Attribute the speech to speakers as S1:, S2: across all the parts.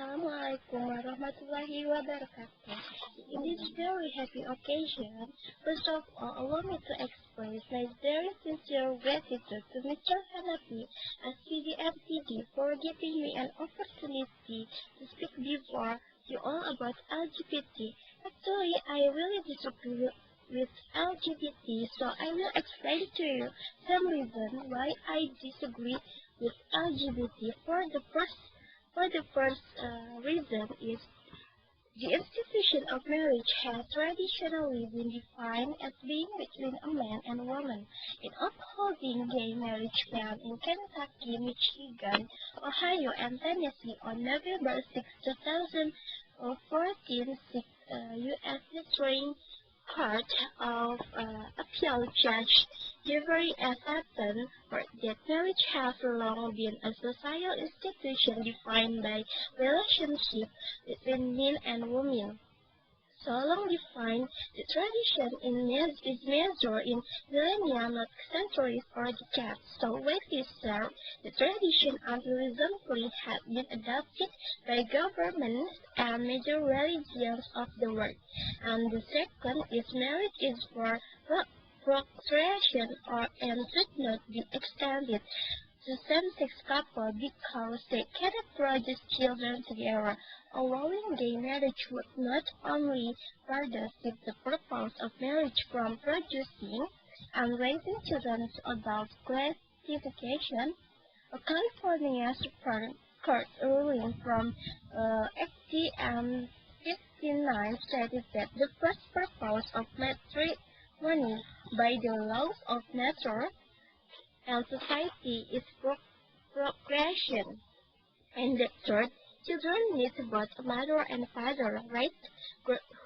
S1: Assalamualaikum warahmatullahi wabarakatuh. In this very happy occasion, first of all, allow me to express my very sincere gratitude to Mr. Hanafi as CDFTD for giving me an opportunity to speak before you all about LGBT. Actually, I really disagree with LGBT, so I will explain to you some reason why I disagree with LGBT. For the first reason is the institution of marriage has traditionally been defined as being between a man and a woman. In upholding gay marriage ban in Kentucky, Michigan, Ohio, and Tennessee on November 6, 2014, U.S. Supreme Court of Appeal Judge Jeffrey S. Hutton wrote that marriage has long been a social institution defined by relationship between men and women. So long defined, the tradition is measured in millennia, not centuries or decades. So when it served, the tradition until recently had been adopted by governments and major religions of the world. And the second is marriage is for procreation and should not be extended to same-sex couples because they cannot produce children together. Allowing gay marriage would not only further shift the purpose of marriage from producing and raising children to adult gratification, a California Supreme Court ruling from 80 and 59 stated that the first purpose of matrimony by the laws of nature and society is procreation, and the third, children need both a mother and father, right?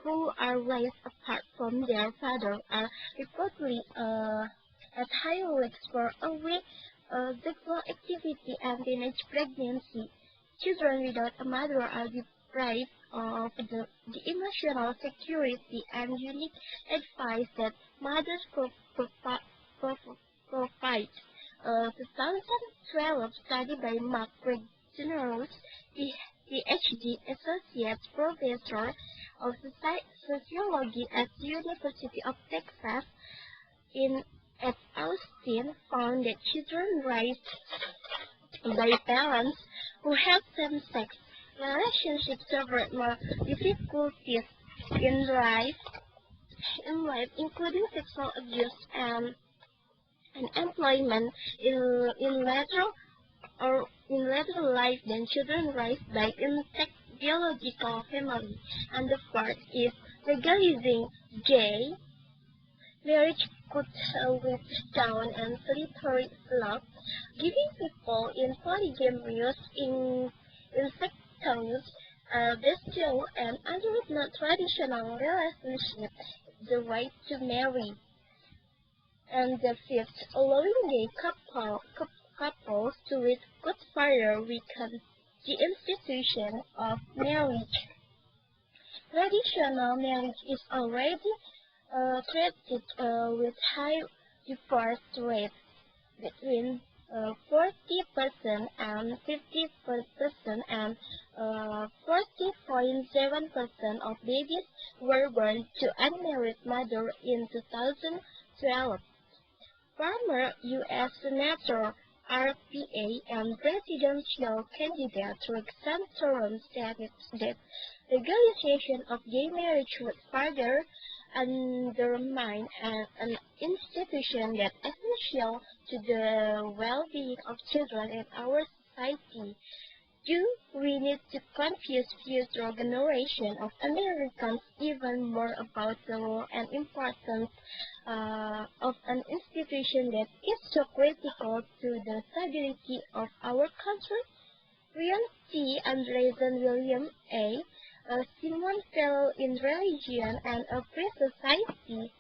S1: Who are raised apart from their father are reportedly at higher risk for early sexual activity and teenage pregnancy. Children without a mother are deprived of the emotional security and unique advice that mothers provide. A 2012 study by Mark Generous, PhD Associate Professor of Sociology at the University of Texas at Austin found that children raised by parents who have same-sex relationships suffer more difficulties in life, including sexual abuse and employment in later life than children raised by intact biological family. And the fourth is legalizing gay marriage could lead down and slippery slope, giving people in polygamous, incestuous, bestial, and other non-traditional relationships the right to marry. And the fifth, allowing gay couples to live could further weaken the institution of marriage. Traditional marriage is already treated with high divorce rates between 40% and 50%, and 40.7% of babies were born to unmarried mothers in 2012. Former U.S. Senator RPA and presidential candidate Rick Santorum stated that legalization of gay marriage would further undermine an institution that is essential to the well-being of children in our society. Do we need to confuse future generation of Americans even more about the role and importance of an institution that is so critical to the stability of our country? William T. Andreessen, William A. Simon Fellow in Religion and a Free Society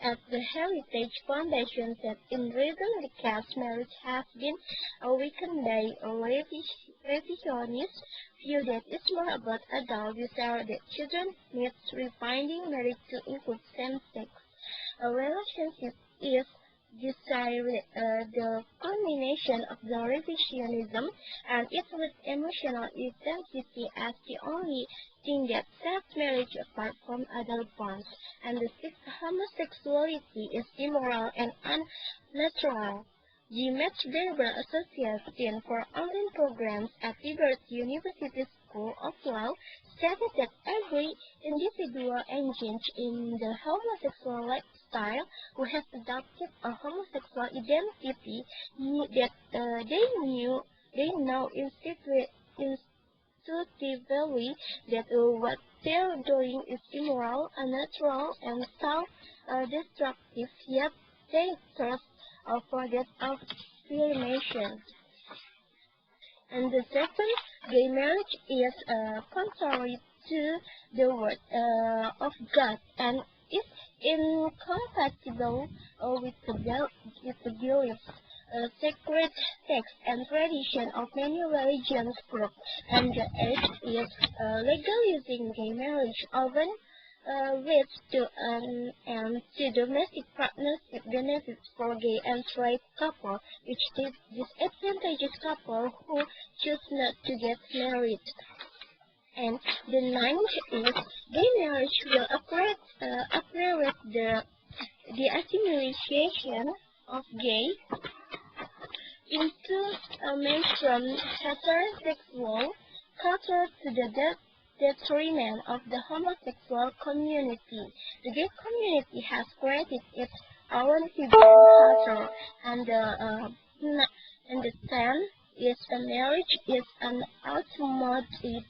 S1: at the Heritage Foundation said in recent decades marriage has been awakened by a revisionist view that is more about adult desire that children need refining marriage to include same-sex relationship is desire the culmination of the revisionism, and it with emotional intensity as the only thing that sets marriage apart from other bonds, and the sixth, homosexuality is immoral and unnatural. The Match Berber Association for Online Programs at Liberty University School of Law stated that every individual engaged in the homosexual lifestyle who has adopted a homosexual identity that they know intuitively that what they're doing is immoral, unnatural, and self-destructive, yet they thirst for that affirmation. And the second, gay marriage is contrary to the word of God and is incompatible with the beliefs, sacred texts, and tradition of many religious groups. And the eighth is legalizing gay marriage often leads to an end to domestic partnership benefits for gay and straight couples, which disadvantages couples who choose not to get married. And the ninth is gay marriage will accelerate the assimilation of gay into a mainstream heterosexual culture to the detriment of the homosexual community. The gay community has created its own culture, and the ten is a marriage is an automated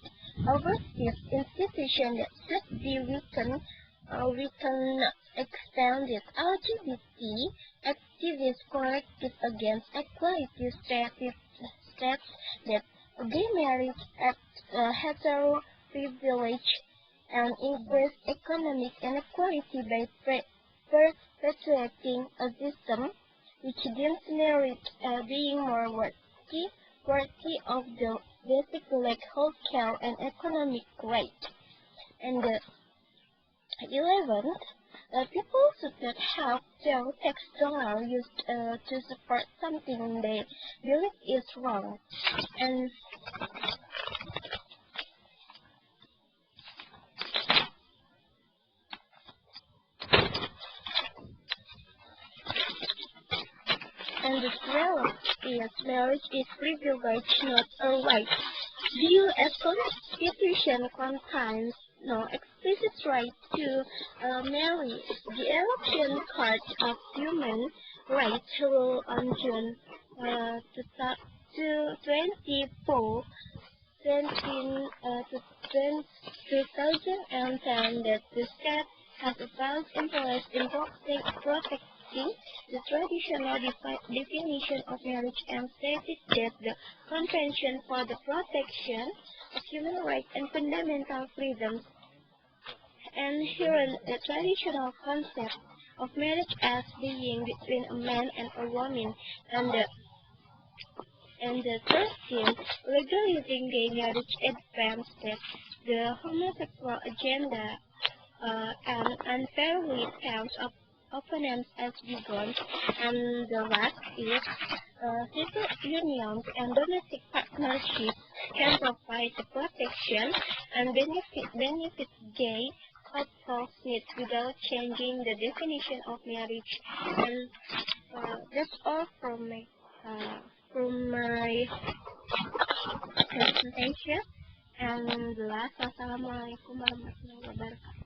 S1: overseas institution that should be weakened. We can expand it. LGBT activists collective against equality states that gay marriage at hetero privilege and increase economic inequality by perpetuating a system which deems marriage being more worthy of the basic like health care and economic right. And the 11th, people should not have their tax dollar used to support something they believe is wrong. And the 12th is marriage is privilege, not a right. The U.S. Constitution contains no explicit right to marry. The European Court of Human Rights ruled on June 24, 2010 that the state has a vast interest in protecting the traditional definition of marriage and stated that the Convention for the Protection of Human Rights and Fundamental Freedoms inherent the traditional concept of marriage as being between a man and a woman, and the 13th, legalizing gay marriage advanced the homosexual agenda and unfairly terms of opponents as begun, and the last is civil unions and domestic partnerships can provide the protection and benefit gay couples needs without changing the definition of marriage. And that's all from my presentation. And the last, Assalamualaikum warahmatullahi wabarakatuh.